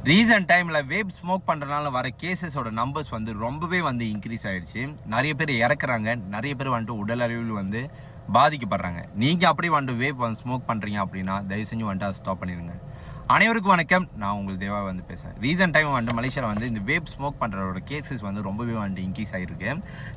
Recent டைமில் vape smoke பண்ணுறதுனால வர கேசஸோட நம்பர்ஸ் வந்து ரொம்பவே வந்து இன்க்ரீஸ் ஆகிடுச்சு. நிறைய பேர் இறக்குறாங்க, நிறைய பேர் வந்துட்டு உடல் அளவில் வந்து பாதிக்கப்படுறாங்க. நீங்கள் அப்படி வந்துட்டு வேப் வந்து ஸ்மோக் பண்ணுறீங்க அப்படின்னா தயவு செஞ்சு வந்துட்டு அதை ஸ்டாப் பண்ணிடுங்க. அனைவருக்கும் வணக்கம், நான் உங்கள் தேவா வந்து பேசுகிறேன். ரீசன்ட் டைம் வந்துட்டு மலேசியாவில் வந்து இந்த வேப் ஸ்மோக் பண்ணுறதோட கேசஸ் வந்து ரொம்பவே வந்துட்டு இன்க்ரீஸ் ஆகிருக்கு.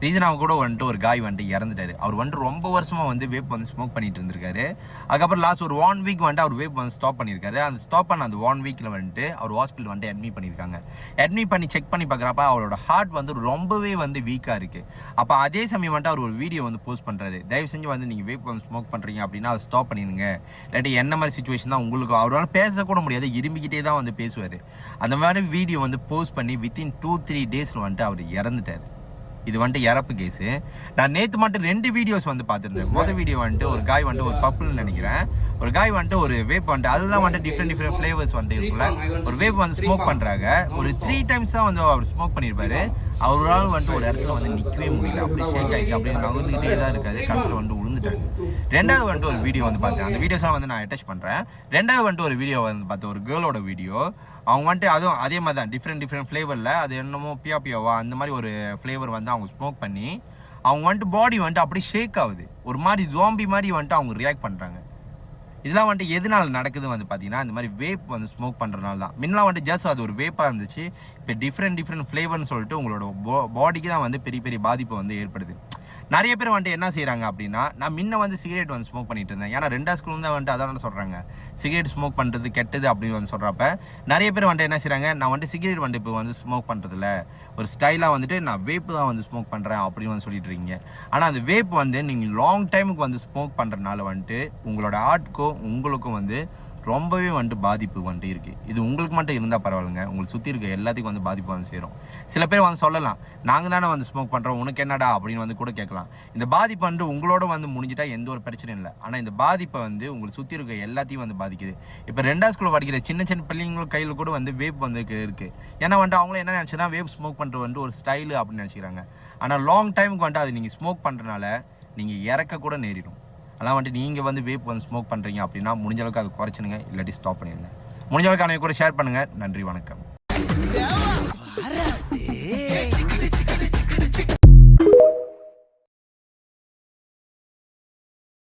ரீசனாக கூட வந்துட்டு ஒரு காய் வந்துட்டு இறந்துட்டார். அவர் வந்துட்டு ரொம்ப வருஷமாக வந்து வேப் வந்து ஸ்மோக் பண்ணிட்டு இருந்திருக்காரு. அதுக்கப்புறம் லாஸ்ட் ஒரு 1 வீக் வந்துட்டு அவர் வேப் வந்து ஸ்டாப் பண்ணியிருக்காரு. அந்த ஸ்டாப் பண்ண அந்த 1 வீக்கில் வந்துட்டு அவர் ஹாஸ்பிட்டல் வந்துட்டு அட்மிட் பண்ணியிருக்காங்க. அட்மிட் பண்ணி செக் பண்ணி பார்க்குறப்ப அவரோட ஹார்ட் வந்து ரொம்பவே வந்து வீக்காக இருக்குது. அப்போ அதே சமயம் வந்துட்டு அவர் ஒரு வீடியோ வந்து போஸ்ட் பண்ணுறாரு. தயவு செஞ்சு வந்து நீங்கள் வேப் வந்து ஸ்மோக் பண்ணுறீங்க அப்படின்னா அதை ஸ்டாப் பண்ணிடுங்க, இல்லாட்டி என்ன மாதிரி சுச்சுவேஷன் தான் உங்களுக்கு அவரால் பேசக்கூட முடியாது, இரும்பிக்கிட்டே தான் வந்து பேசுவார். அந்த மாதிரி வீடியோ வந்து போஸ்ட் பண்ணி வித்தின் 2-3 டேஸில் வந்துட்டு அவர் இறந்துட்டார். இது வந்துட்டு இறப்பு கேஸு. நான் நேற்று மட்டும் 2 வீடியோஸ் வந்து பார்த்துருந்தேன். மொதல் வீடியோ வந்துட்டு ஒரு காய் வந்துட்டு ஒரு பப்புள்னு நினைக்கிறேன், ஒரு காய் வந்துட்டு ஒரு வேப் வந்துட்டு அதுதான் வந்துட்டு டிஃப்ரெண்ட் ஃப்ளேவர்ஸ் வந்துட்டு இருக்குல்ல, ஒரு வேப் வந்து ஸ்மோக் பண்ணுறாங்க. ஒரு 3 டைம்ஸ் தான் வந்து அவர் ஸ்மோக் பண்ணியிருப்பாரு. அவரால் வந்துட்டு ஒரு இடத்துல வந்து நிற்கவே முடியல, அப்படி ஷேக் ஆகிட்டு அப்படியே நகர்ந்துக்கிட்டே தான் இருக்காது. கடைசியில் வந்துட்டு விழுந்துட்டாங்க. ரெண்டாவது வந்துட்டு ஒரு வீடியோ வந்து பார்த்தேன். அந்த வீடியோஸ்லாம் வந்து நான் அட்டாச் பண்ணுறேன். ரெண்டாவது வந்துட்டு ஒரு வீடியோ வந்து பார்த்தேன், ஒரு கேர்ளோட வீடியோ. அவங்க வந்துட்டு அதுவும் அதே மாதிரி தான் டிஃப்ரெண்ட் ஃப்ளேவரில், அது என்னமோ பியாவா அந்த மாதிரி ஒரு ஃப்ளேவர் வந்து அவங்க ஸ்மோக் பண்ணி அவங்க வந்துட்டு பாடி வந்துட்டு அப்படியே ஷேக் ஆகுது. ஒரு மாதிரி ஜாம்பி மாதிரி வந்துட்டு அவங்க ரியாக்ட் பண்ணுறாங்க. இதெல்லாம் வந்துட்டு எதனால் நடக்குது வந்து பார்த்தீங்கன்னா, இந்த மாதிரி வேப் வந்து ஸ்மோக் பண்ணுறதுனால தான். முன்னெலாம் வந்துட்டு ஜஸ்ட் அது ஒரு வேப்பாக இருந்துச்சு. இப்போ டிஃப்ரெண்ட் ஃப்ளேவர்னு சொல்லிட்டு உங்களோட பாடிக்கு தான் வந்து பெரிய பாதிப்பு வந்து ஏற்படுது. நிறைய பேர் வந்துட்டு என்ன செய்கிறாங்க அப்படின்னா, நான் முன்ன வந்து சிகரெட் வந்து ஸ்மோக் பண்ணிட்டு இருந்தேன். ஏன்னா 2 ஸ்கூல் தான் வந்துட்டு அதான் சொல்கிறாங்க, சிகரெட் ஸ்மோக் பண்ணுறது கெட்டது அப்படின்னு வந்து சொல்கிறப்ப நிறைய பேர் வந்துட்டு என்ன செய்கிறாங்க, நான் வந்துட்டு சிகரெட் வந்துட்டு இப்போ வந்து ஸ்மோக் பண்ணுறதில்ல, ஒரு ஸ்டைலாக வந்துட்டு நான் வேப்பு தான் வந்து ஸ்மோக் பண்ணுறேன் அப்படின்னு வந்து சொல்லிட்டு இருக்கீங்க. ஆனால் அந்த வேப் வந்து நீங்கள் லாங் டைமுக்கு வந்து ஸ்மோக் பண்ணுறதுனால வந்துட்டு உங்களோட ஹார்ட்க்கும் உங்களுக்கும் வந்து ரொம்பவே வந்துட்டு பாதிப்பு வந்துட்டு இருக்குது. இது உங்களுக்கு மட்டும் இருந்தால் பரவாயில்லைங்க, உங்களுக்கு சுற்றி இருக்க எல்லாத்துக்கும் வந்து பாதிப்பு வந்து சேரும். சில பேர் வந்து சொல்லலாம், நாங்கள் தானே வந்து ஸ்மோக் பண்ணுறோம், உனக்கு என்னடா அப்படின்னு வந்து கூட கேட்கலாம். இந்த பாதிப்பு வந்து உங்களோட வந்து முடிஞ்சிட்டா எந்த ஒரு பிரச்சனையும் இல்லை. ஆனால் இந்த பாதிப்பை வந்து உங்களுக்கு சுற்றி இருக்க எல்லாத்தையும் வந்து பாதிக்குது. இப்போ 2ஆவது ஸ்கூலில் படிக்கிற சின்ன பிள்ளைங்களும் கையில் கூட வந்து வேப் வந்து இருக்குது. ஏன்னா வந்துட்டு அவங்களும் என்ன நினச்சினா வேப் ஸ்மோக் பண்ணுறது வந்து ஒரு ஸ்டைலு அப்படின்னு நினச்சிக்கிறாங்க. ஆனால் லாங் டைமுக்கு வந்துட்டு அது நீங்கள் ஸ்மோக் பண்ணுறதுனால நீங்கள் இறக்க கூட நேரிடும். அதெல்லாம் வந்துட்டு நீங்கள் வந்து வேப் வந்து ஸ்மோக் பண்ணுறீங்க அப்படின்னா முடிஞ்ச அளவுக்கு அது குறைச்சிடுங்க, இல்லாட்டி ஸ்டாப் பண்ணிடுங்க. முடிஞ்ச அளவுக்கு அனைவரும் கூட ஷேர் பண்ணுங்கள். நன்றி, வணக்கம்.